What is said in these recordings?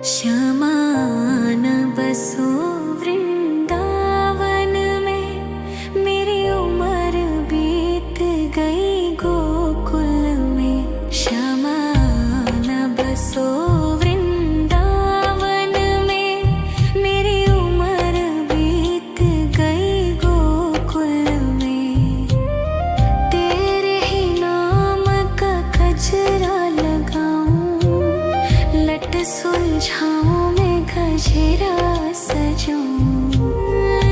श्यामा न बसो वृंदावन में, मेरी उम्र बीत गई गोकुल में। श्यामा न बसो वृंदावन में, मेरी उम्र बीत गई गोकुल में। तेरे ही नाम का गजरा लगाऊं, लट सुलझाऊं मैं गजरा सजाऊं।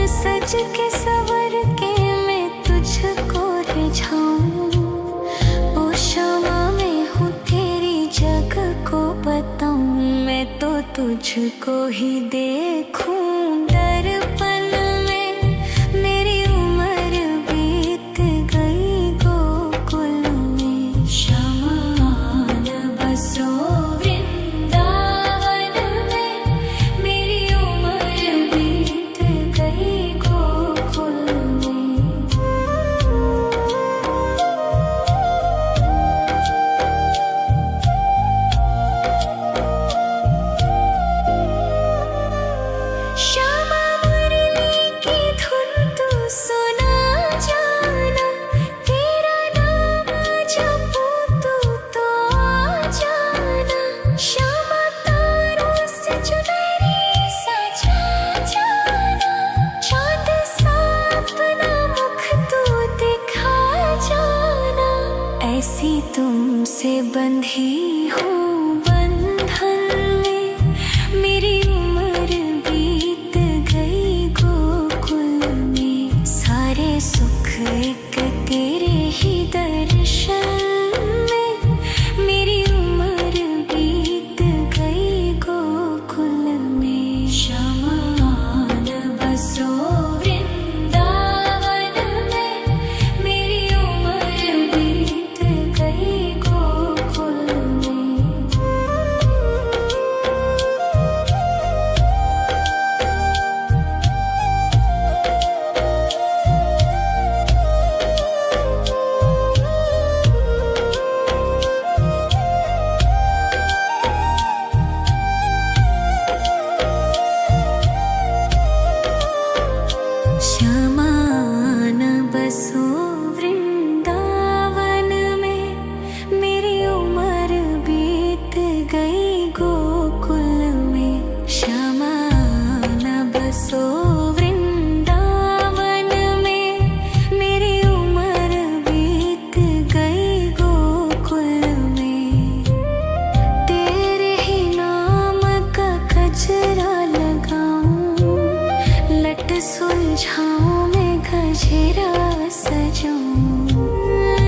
सज के सवर के मैं तुझको रिझाऊं। ओ श्यामा मैं हूँ तेरी जग को बताऊं। मैं तो तुझको ही देखूं दर्पण में, मेरी उम्र बीत गई गोकुल में। श्यामा न बसो वृंदावन में, मेरी उम्र बीत गई गोकुल में। श्यामा मुरली की धुन तू सुना जाना, तेरा नाम जपूं तू तो आ जाना। श्यामा तारों से चुनरी सजा जाना, चाँद सा अपना मुख तू दिखा जाना। ऐसी तुमसे बंधी हूँ बंधन में, मेरी उम्र बीत गई गोकुल में। सारे सुख एक तेरे ही दर्शन में, मेरी उम्र बीत गई गोकुल में। श्यामा न बसो वृंदावन में, मेरी उम्र बीत गई गोकुल में। श्यामा न बसो वृंदावन में, मेरी उम्र बीत गई गोकुल में। श्यामा न बसो वृंदावन में, मेरी उम्र बीत गई गोकुल में। तेरे ही नाम का गजरा लगाऊं, लट सुलझाऊं मैं गजरा सजाऊं।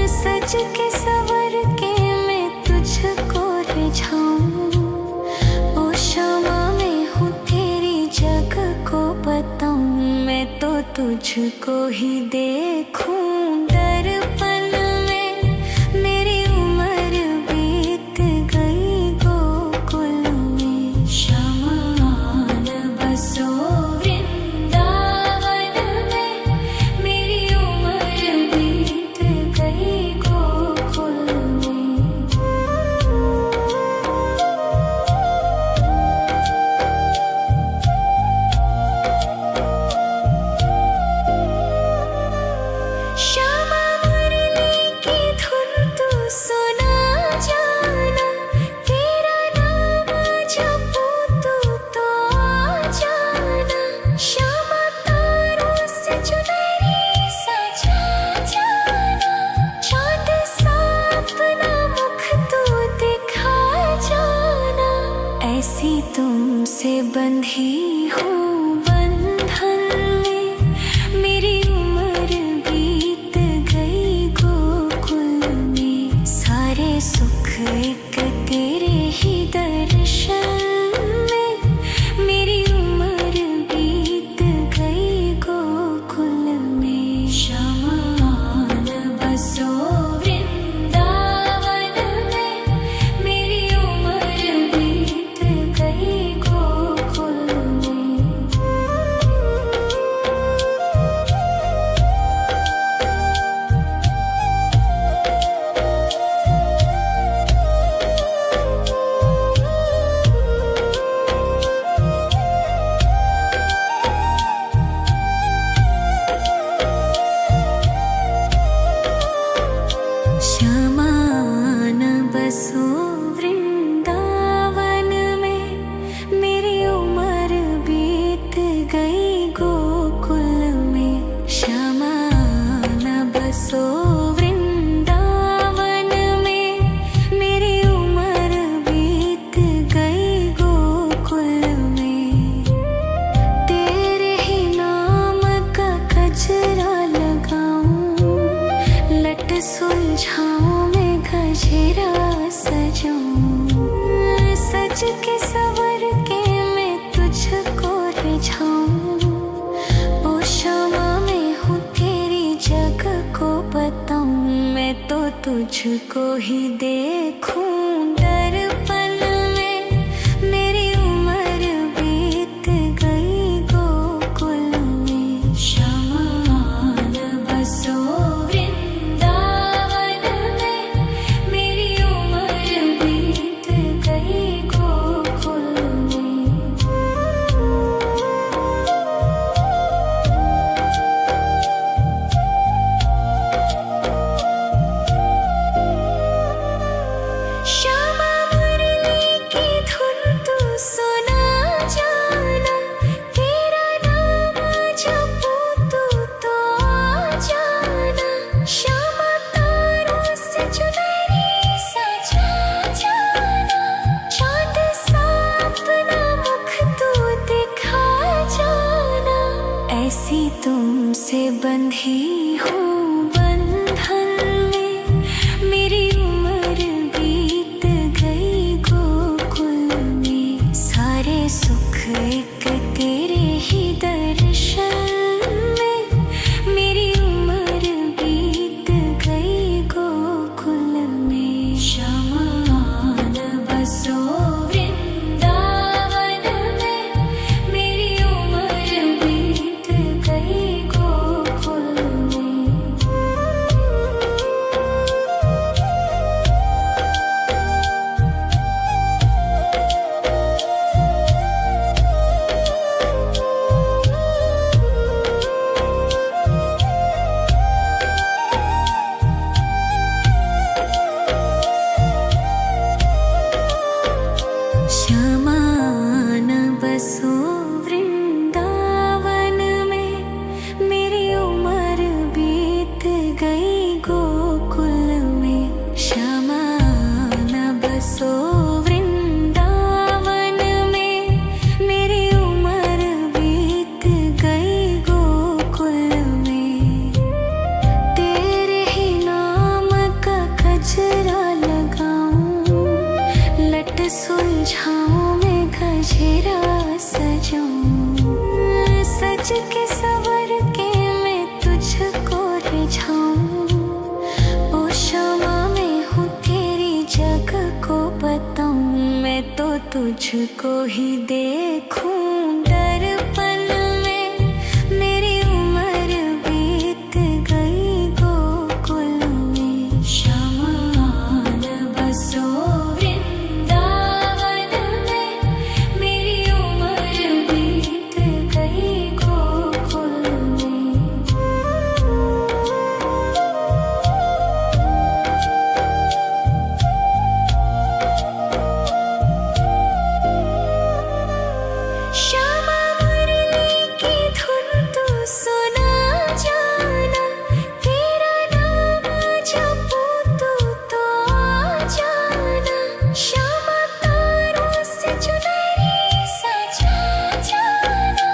सज के सवर के मैं तुझको रिझाऊं। ओ श्यामा मैं हूँ तेरी जग को बताऊं। मैं तो तुझको ही देखूं दर्पण में, मेरी उम्र बीत गई गोकुल में। श्यामा न बसो वृंदावन में, मेरी उम्र बीत गई गोकुल में। श्यामा मुरली गजरा सजाऊं, सज के सवर के मैं तुझको रिझाऊं। ओ शामा मैं हूँ तेरी जग को बताऊं, मैं तो तुझको ही देखूं दर्पण में। मेरी उम्र बीत गई गोकुल में, श्यामा आन बसो वृंदावन में। मेरी उम्र बीत गई गोकुल में। श्यामा मुरली की धुन तू सुना जाना, तेरा नाम जपूं तू तो आ जाना। श्यामा तारों से चुनरी सजा जाना, चांद सा अपना मुख तू दिखा जाना। ऐसी तुमसे बंधी हूँ बंधन में, मेरी उम्र बीत गई गोकुल में। सारे सुख एक तेरे ही दर्शन में, मेरी उम्र बीत गई गोकुल में। श्यामा आन बसो वृंदावन में, मेरी उम्र बीत गई गोकुल में। श्यामा आन बसो वृंदावन में, मेरी उम्र बीत गई गोकुल में। श्यामा आन बसो वृंदावन में, मेरी उम्र बीत गई गोकुल में। तेरे ही नाम का गजरा लगाऊं, लट सुलझाऊं मैं गजरा सजाऊं। सज के सवर के मैं तुझको रिझाऊं। ओ शामा मैं हूँ तेरी जग को बताऊं, मैं तो तुझको ही देखूं दर्पण में। मेरी उम्र बीत गई गोकुल में। श्यामा आन बसो वृंदावन में, मेरी उम्र बीत गई गोकुल में। श्यामा मुरली की धुन तू सुना जाना, तेरा नाम जपूं तू तो आ जाना। श्यामा तारों से चुनरी सजा जाना,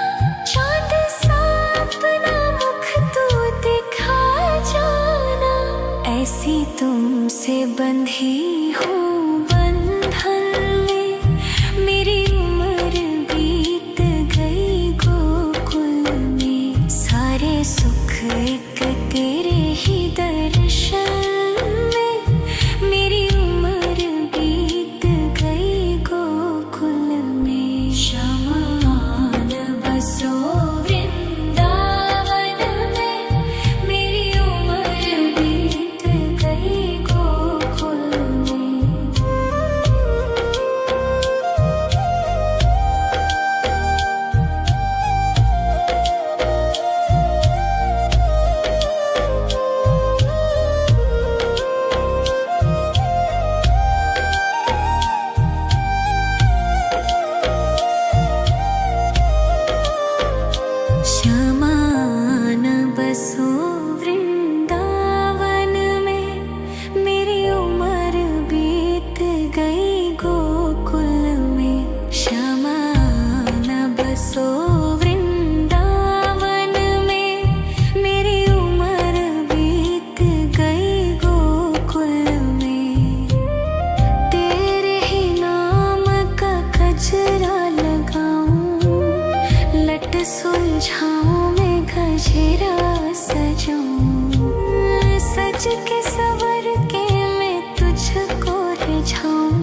चांद सा अपना मुख तू दिखा जाना। ऐसी तुमसे बंधी हूँ बंधन में, मेरी उम्र बीत गई गोकुल में। सारे सुख एक तेरे ही दर्शन में, मेरी उम्र बीत गई गोकुल में। श्यामा आन बसो वृंदावन में, मेरी उम्र बीत गई गोकुल में। सजाऊं, सज के सवर के मैं तुझको रिझाऊं।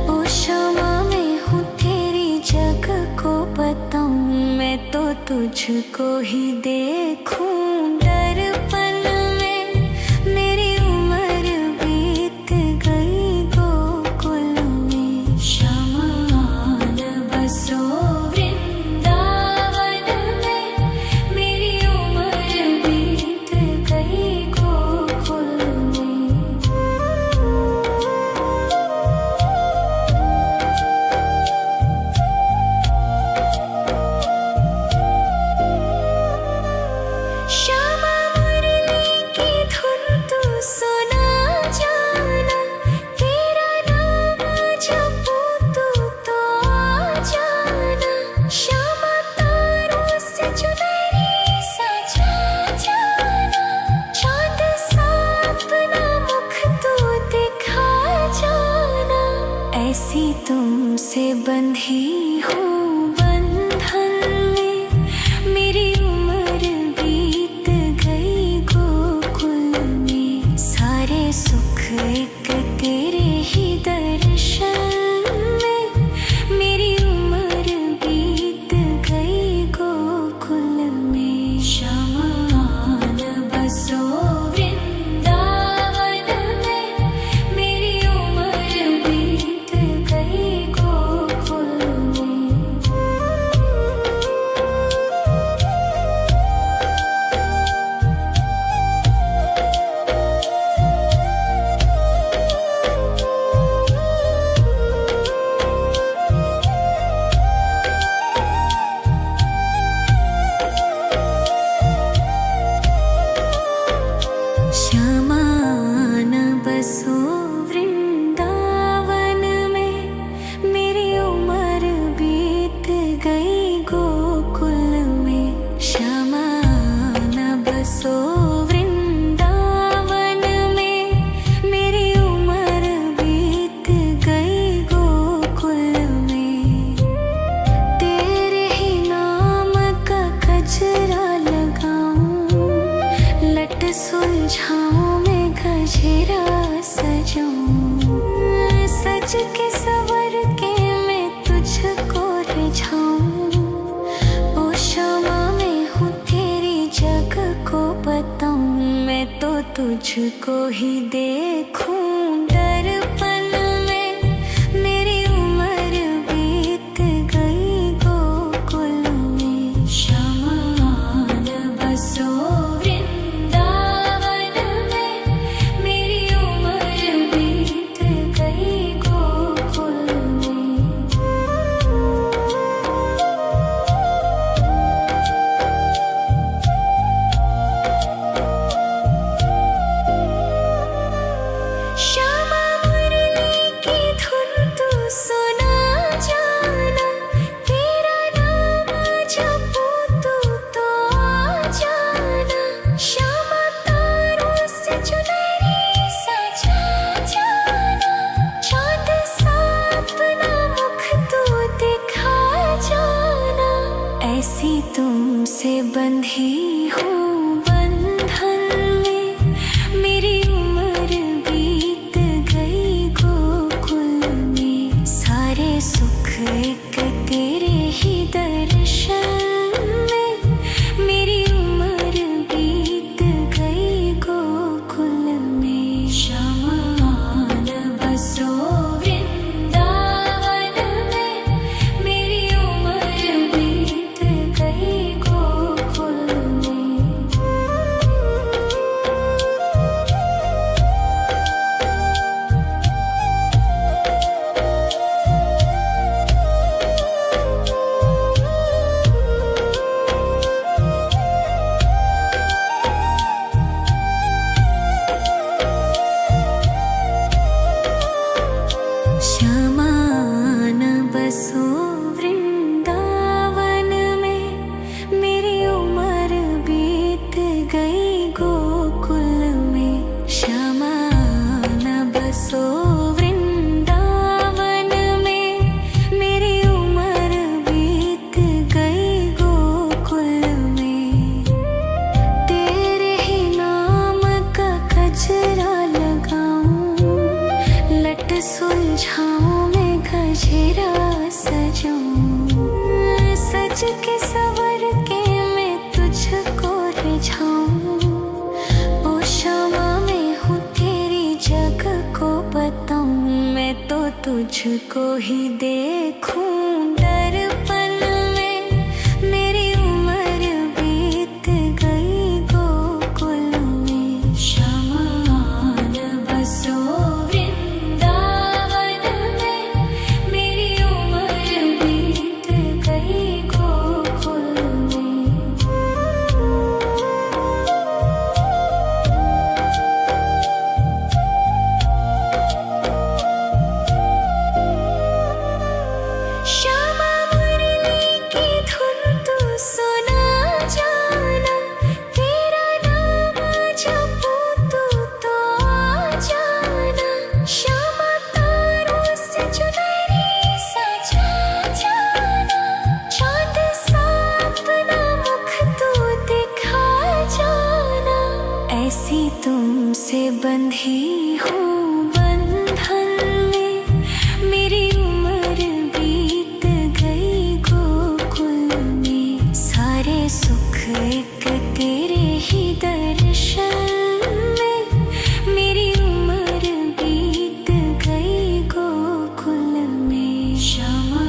ओ क्षमा मैं हूँ तेरी जग को बताऊं, मैं तो तुझको ही देखूं। दर्पण में मेरी उम्र बीत गई गोकुल में, शमान बसो वृंदावन में, मेरी उम्र बीत गई गोकुल में। श्यामा मुरली की धुन तू सुना जाना, तेरा नाम जपूं तो आ जाना। श्यामा तारों से चुनरी सजा जाना, चांद सा अपना मुख तू दिखा जाना। ऐसी तुमसे बंधी हूँ बंधन में, मेरी उम्र बीत गई गोकुल में। सारे सुख एक तेरे ही दर्शन में, मेरी उम्र बीत गई गोकुल में। शमान बसो वृंदावन में, मेरी उम्र बीत गई गोकुल में। श्यामान बसो वृंदावन में, मेरी उम्र बीत गई गोकुल में। श्यामान बसो वृंदावन में, मेरी उम्र बीत गई गोकुल में। तेरे ही नाम का गजरा लगाऊं, लट सुलझाऊं मैं गजरा सजाऊं। सज के सवर के मैं तुझको रिझाऊं। ओ क्षमा मैं हूँ तेरी जग को बताऊं, मैं तो तुझको ही देखूं। दर्पण में मेरी उम्र बीत गई गोकुल में। शमान बसो वृंदावन में, मेरी उम्र बीत गई गोकुल में। श्यामा मुरली की धुन तू सुना जाना, तेरा नाम जपूं तो आ जाना। श्यामा तारों से चुनरी सजा जाना, चांद सा अपना मुख तू दिखा जाना। ऐसी तुमसे बंधी हूँ बंधन में, मेरी उम्र बीत गई गोकुल में। सारे सुख एक तेरे ही दर्शन में, मेरी उम्र बीत गई गोकुल में। शमान बसो वृंदावन में, मेरी उम्र बीत गई गोकुल में। शमान बसो वृंदावन में, मेरी उम्र बीत गई गोकुल में। शमान बसो वृंदावन में, मेरी उम्र बीत गई गोकुल में। सजूं, सज के सवर के मैं तुझको रिझाऊं। ओ क्षमा मैं हूँ तेरी जग को बताऊं, मैं तो तुझको ही देखूं। दर्पण में मेरी उम्र बीत गई गोकुल में, क्षमा न बसो वृंदावन में। मेरी उम्र बीत गई गोकुल में। श्यामा मुरली की धुन तू सुना जाना, तेरा नाम जपूं तू तो आ जाना। श्यामा तारों से चुनरी सजा जाना, चाँद सा अपना मुख तू दिखा जाना। ऐसी तुमसे बंधी हूँ बंधन में, मेरी उम्र बीत गई गोकुल में। सारे सुख एक तेरे ही दर्शन में, मेरी उम्र बीत गई गोकुल में। क्षमा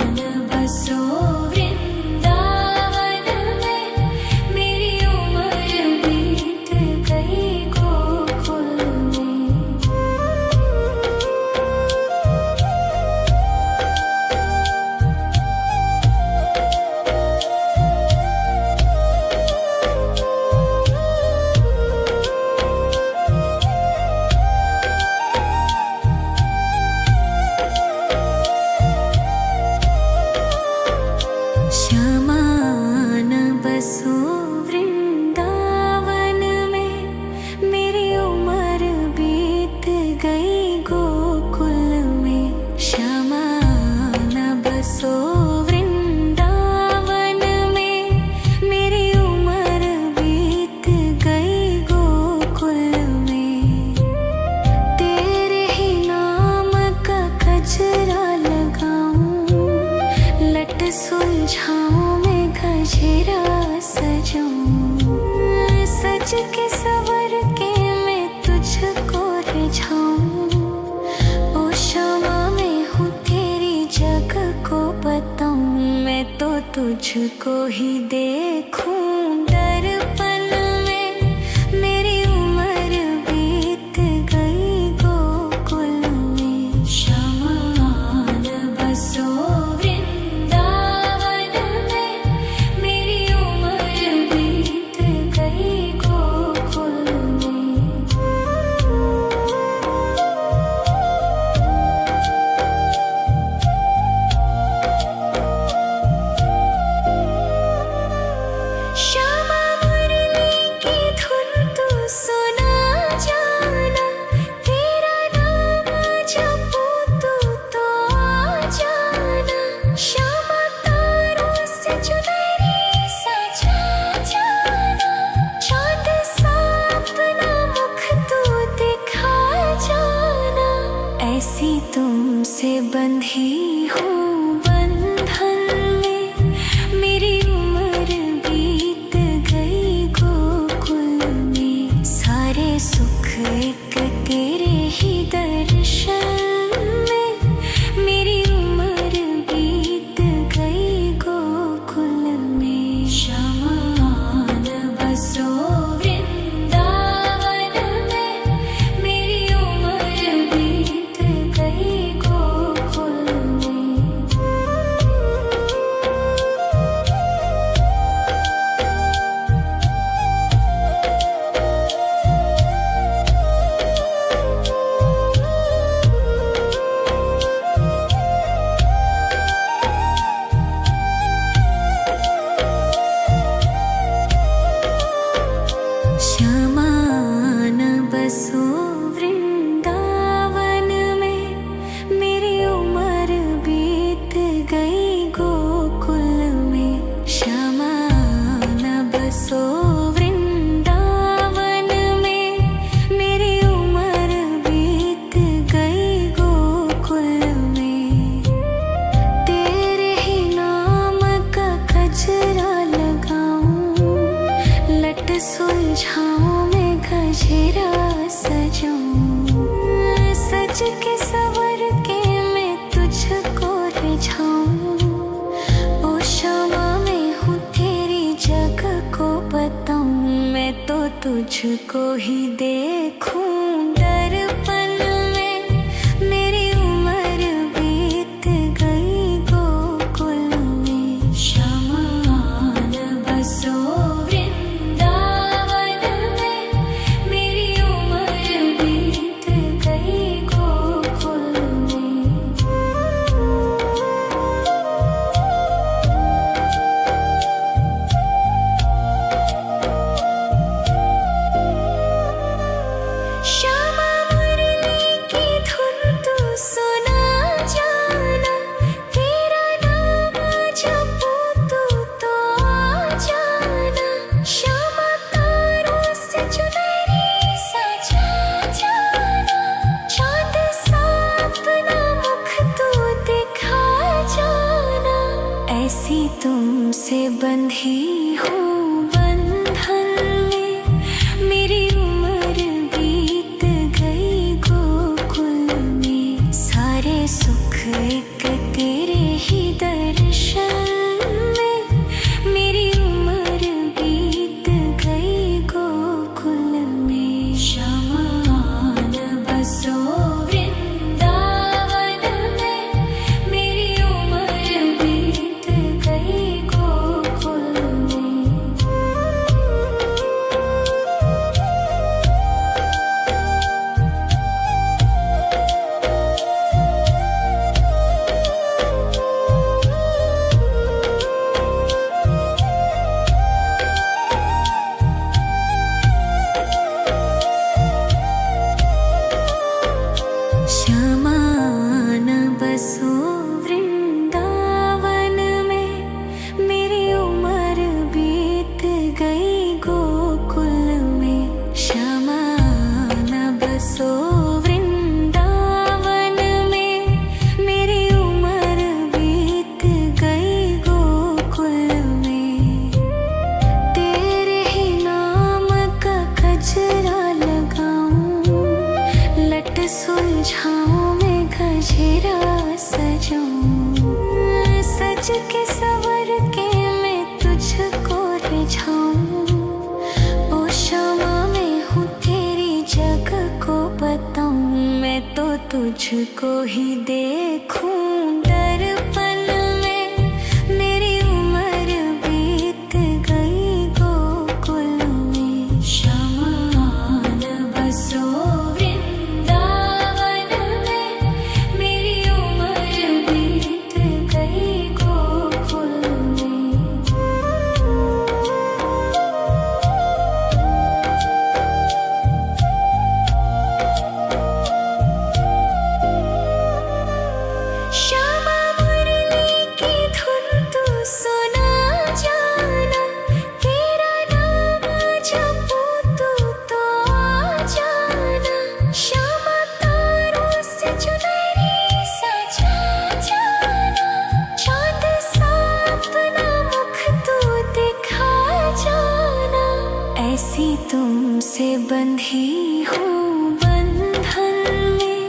न बसो वृंदावन में, मेरी उम्र बीत गई गोकुल में। श्यामा न बसो वृंदावन में, मेरी उम्र बीत गई गोकुल में। श्यामा न बसो वृंदावन में, मेरी उम्र बीत गई गोकुल में। तेरे ही नाम का गजरा लगाऊं, लट सुलझाऊं मैं गजरा सजाऊं। सज के सवर के मैं तुझको रिझाऊं। ओ क्षमा मैं हूँ तेरी जग को बताऊं, मैं तो तुझको ही देखूं। दर्पण में मेरी उम्र बीत गई गोकुल में। क्षमा न बसो वृंदावन में, मेरी उम्र बीत गई गोकुल में। लट सुलझाऊं मैं गजरा सजाऊं, सज के सवर के मैं तुझको रिझाऊं। ओ शामा मैं हूँ तेरी जग को बताऊं, मैं तो तुझको ही देखूं दर्पण में। मेरी उम्र बीत गई गोकुल में, श्यामा आन बसो वृंदावन में। मेरी उम्र बीत गई गोकुल में। श्यामा मुरली की धुन तू सुना जाना, तेरा नाम जपूं तो आ जाना। श्यामा तारों से चुनरी सजा जाना, चांद सा अपना मुख तू दिखा जाना। ऐसी तुमसे बंधी हूँ बंधन में, मेरी उम्र बीत गई गोकुल में। सारे सुख एक तेरे ही दर्शन में, मेरी उम्र बीत गई गोकुल में। श्यामा आन बसो वृंदावन में, मेरी उम्र बीत गई गोकुल में। श्यामा आन बसो वृंदावन में, मेरी उम्र बीत गई गोकुल में। श्यामा आन बसो वृंदावन में, मेरी उम्र बीत गई गोकुल में। तेरे ही नाम का गजरा लगाऊं, लट सुलझाऊं मैं गजरा सजाऊं, सज के सवर के मैं तुझको रिझाऊं। ओ शामा मैं हूँ तेरी जग को बताऊं, मैं तो तुझको ही देखूं दर्पण में। मेरी उम्र बीत गई गोकुल में, श्यामा आन बसो वृंदावन में। मेरी उम्र बीत गई गोकुल में। श्यामा मुरली की धुन तू सुना जाना, तेरा नाम जपूं तो आ जाना। श्यामा तारों से चुनरी सजा जाना, चांद सा अपना मुख तू दिखा जाना। ऐसी तुमसे बंधी हूँ बंधन में,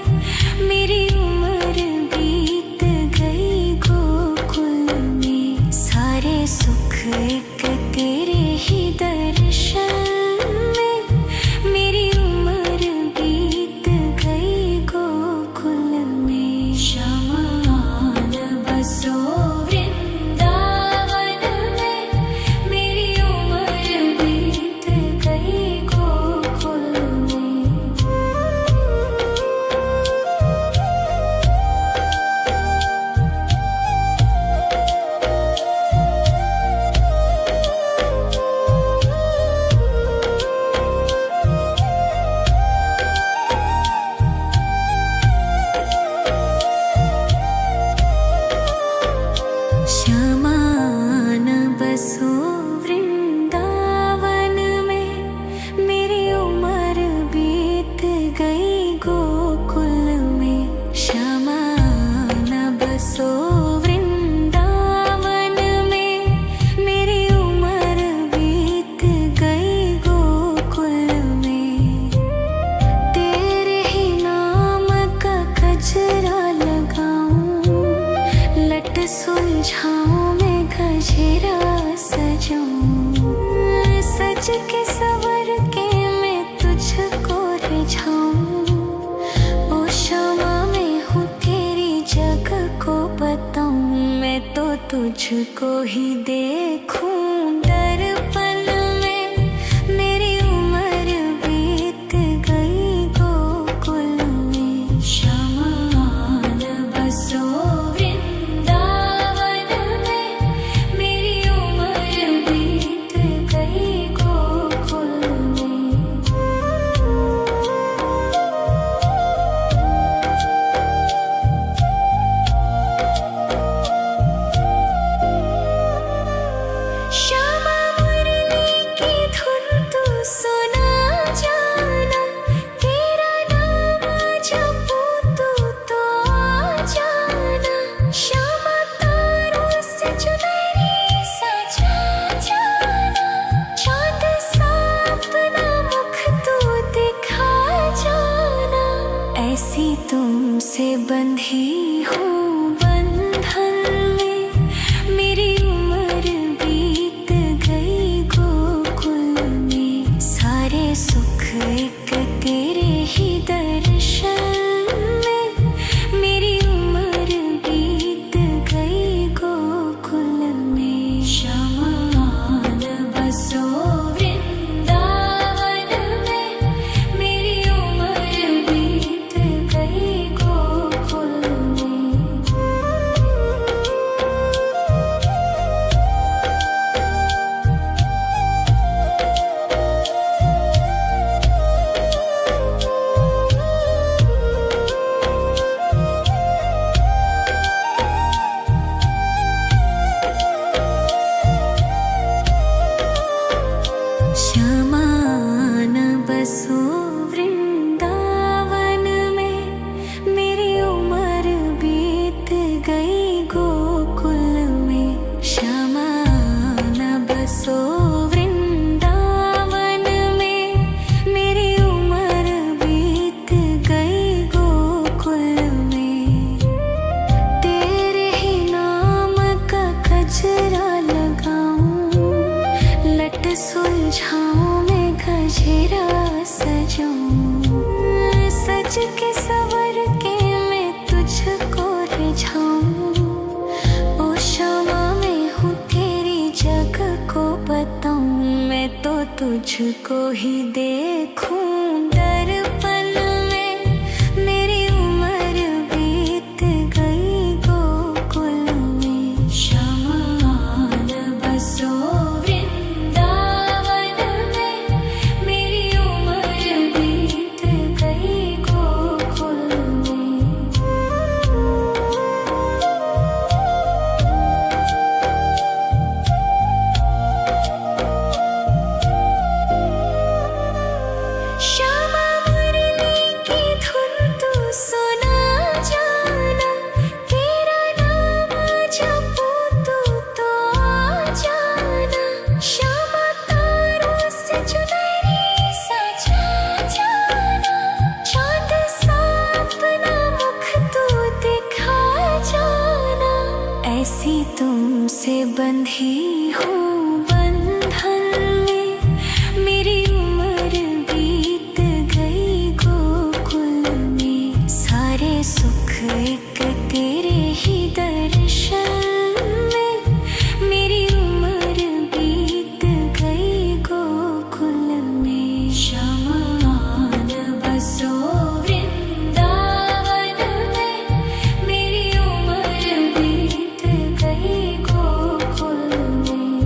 मेरी उम्र बीत गई गोकुल में। सारे सुख एक तेरे ही दर्शन में, मेरी उम्र बीत गई गोकुल में। श्यामा आन बसो वृंदावन में, मेरी उम्र बीत गई गोकुल में। तुझको ही देखूं दर्पण में। मेरी उम्र बीत गई गोकुल में। शमान बसो वृंदावन में। मेरी उम्र बीत गई गोकुल में। श्यामा मुरली की धुन तू सुना जाना। तेरा नाम जपूं तू तो आ जाना। श्यामा तारों से चुनरी सजा जाना। चांद सा अपना मुख तू दिखा जाना। ऐसी तुमसे बंधी हूँ बंधन में। मेरी उम्र बीत गई गोकुल में। सारे सुख एक तेरे ही दर्शन में। मेरी उम्र बीत गई गोकुल में। शमान बसो वृंदावन में। मेरी उम्र बीत गई गोकुल में। श्यामान बसो वृंदावन में। मेरी उम्र बीत गई गोकुल में। श्यामान बसो वृंदावन में। मेरी उम्र बीत गई गोकुल में। तेरे ही नाम का गजरा लगाऊं। लट सुलझाऊं मैं गजरा सजाऊं। सज के सवर के मैं तुझको रिझाऊं। ओ श्यामा मैं हूँ तेरी जग को बताऊं। मैं तो तुझको ही देखूं दर्पण में। मेरी उम्र बीत गई गोकुल में। शमान बसो वृंदावन में। मेरी उम्र बीत गई गोकुल में। श्यामा मुरली की धुन तू सुना जाना। तेरा नाम जपूं तू तो आ जाना। श्यामा तारों से चुनरी सजा जाना। चांद सा अपना मुख तू दिखा जाना। ऐसी तुमसे बंधी हूँ बंधन में। मेरी उम्र बीत गई गोकुल में। सारे सुख एक तेरे ही दर्शन में। मेरी उम्र बीत गई गोकुल में। शमान बसो वृंदावन में। मेरी उम्र बीत गई गोकुल में।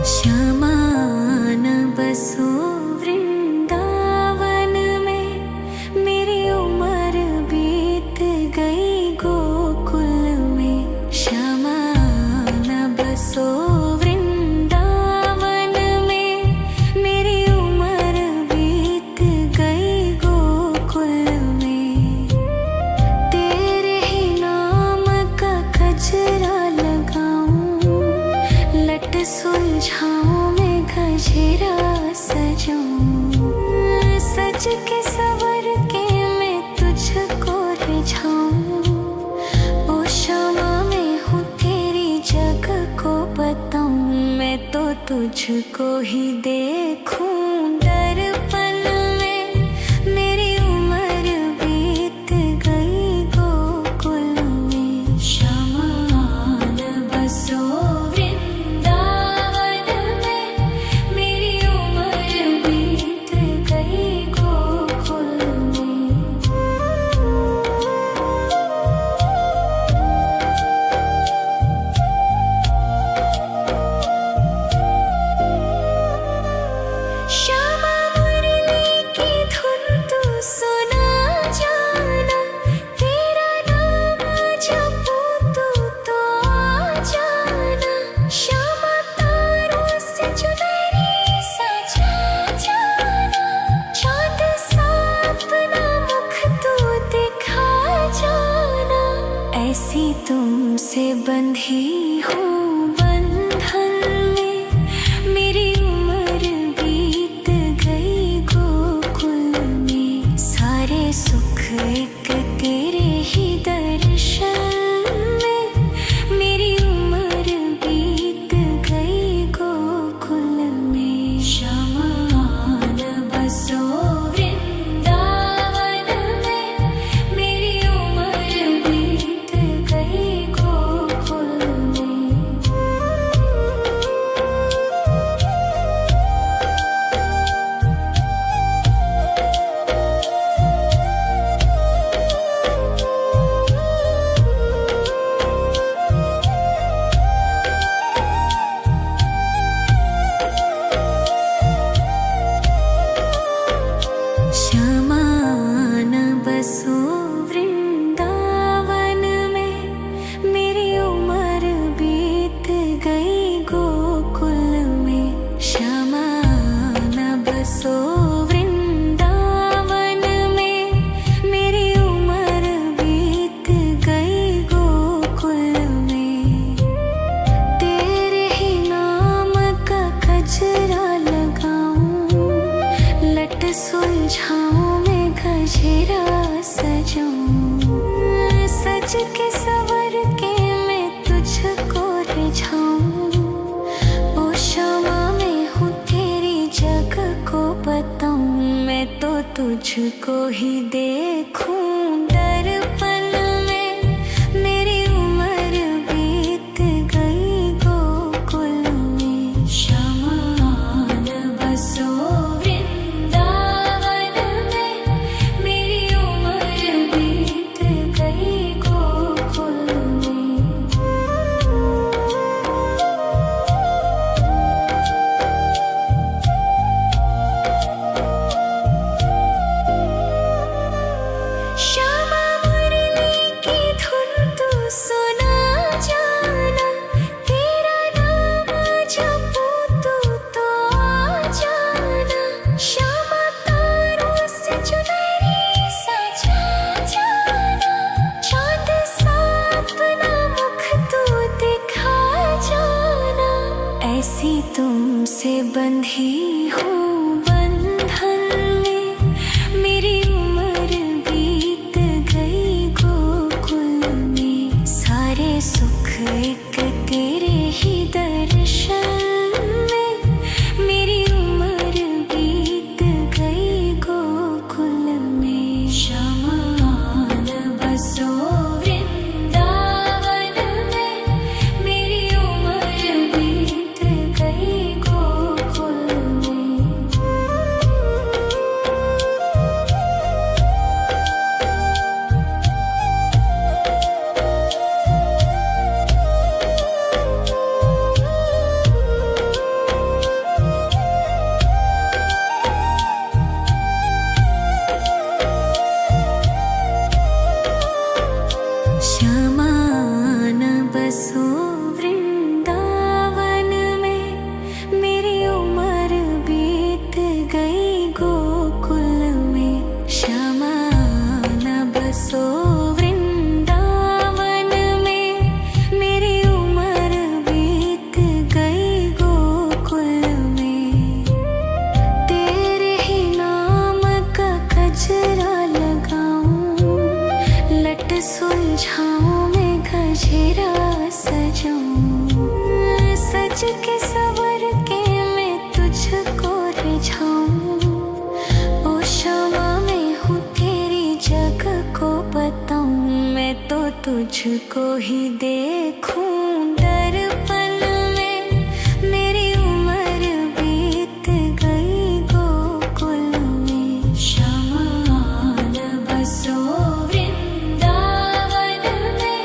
श्यामान बसो वृंदावन में। मेरी उम्र बीत गई गोकुल में। श्यामान बसो वृंदावन में। मेरी उम्र बीत गई गोकुल में। तेरे ही नाम का गजरा लगाऊं। लट सुलझाऊं मैं गजरा सजाऊं। सज के सवर के तुझको ही देखूं दर्पण में। मेरी उम्र बीत गई गोकुल में। शमान बसो वृंदावन में। मेरी उम्र बीत गई गोकुल में। श्यामा मुरली की धुन तू सुना जाना। तेरा नाम जपूं तू तो आ जाना। श्यामा तारों से चुनरी सजा जाना। चाँद सा अपना मुख तू दिखा जाना। ऐसी तुमसे बंधी हूँ बंधन में। मेरी उम्र बीत गई गोकुल में। सारे सुख एक तेरे ही दर्शन में। मेरी उम्र बीत गई गोकुल में। शमान बसो वृंदावन में। मेरी उम्र बीत गई गोकुल में। शमान बसो वृंदावन में। मेरी उम्र बीत गई गोकुल में। शमान बसो वृंदावन में। मेरी उम्र बीत गई गोकुल में। तेरे ही नाम का गजरा लगाऊं। लट सुलझाऊं मैं गजरा सजाऊं। सज के सवर के मैं तुझको रिझाऊं। ओ क्षमा मैं हूँ तेरी जग को बताऊं। मैं तो तुझको ही देखूं दर्पण में। मेरी उम्र बीत गई गोकुल में। शमान बसो वृंदावन में। मेरी उम्र बीत गई गोकुल में। श्यामा मुरली की धुन तू सुना जाना। तेरा नाम जपूं तू तो आ जाना। श्यामा तारों से चुनरी सजा जाना। चाँद सा अपना मुख तू दिखा जाना। ऐसी तुमसे बंधी हूँ बंधन में। मेरी उम्र बीत गई गोकुल में। सारे सुख एक तेरे ही दर्शन में। मेरी उम्र बीत गई गोकुल में। शमान बसो वृंदावन में। मेरी उम्र बीत गई गोकुल में। शमान बसो वृंदावन में। मेरी उम्र बीत गई गोकुल में। शमान बसो वृंदावन में। मेरी उम्र बीत गई गोकुल में। तेरे ही नाम का गजरा लगाऊं। लट सुलझाऊं मैं गजरा सजाऊं। सज के सवर के तुझको ही देखूं दर्पण में। मेरी उम्र बीत गई गोकुल में। शमान बसो वृंदावन में।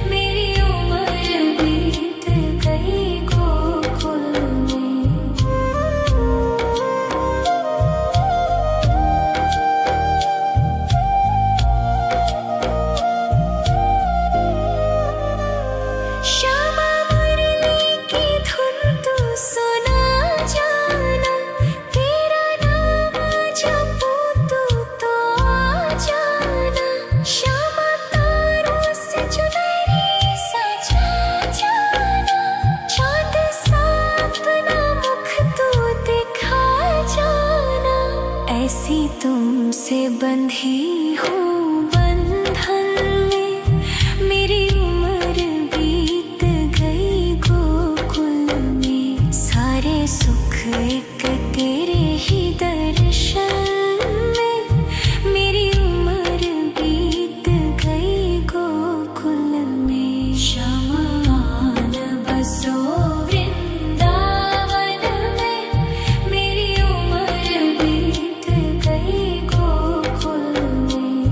मेरी उम्र बीत गई गोकुल में। श्यामा मुरली की धुन तू सुना जाना। तेरा नाम जपूं तू तो आ जाना। श्यामा तारों से चुनरी सजा जाना। चाँद सा अपना मुख तू दिखा जाना। ऐसी तुमसे बंधी हूँ बंधन में। मेरी उम्र बीत गई गोकुल में। सारे सुख एक तेरे ही दर्शन में। मेरी उम्र बीत गई गोकुल में। शमान बसो वृंदावन में। मेरी उम्र बीत गई गोकुल में।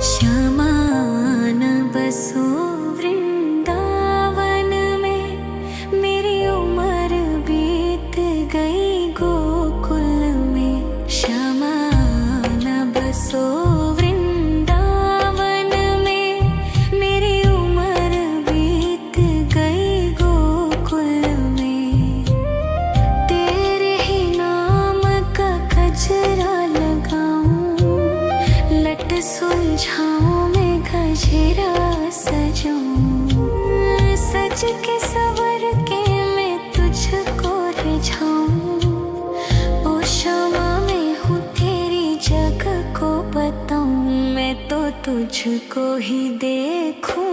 श्यामान बसो वृंदावन में। मेरी उम्र बीत गई गोकुल में। श्यामान बसो वृंदावन में। मेरी उम्र बीत गई गोकुल में। तेरे ही नाम का गजरा लगाऊं। लट सुलझाऊं मैं गजरा सजाऊं। सज के सवर के मैं तुझको रिझाऊं। ओ क्षमा मैं हूँ तेरी जग को बताऊं। मैं तो तुझको ही देखूं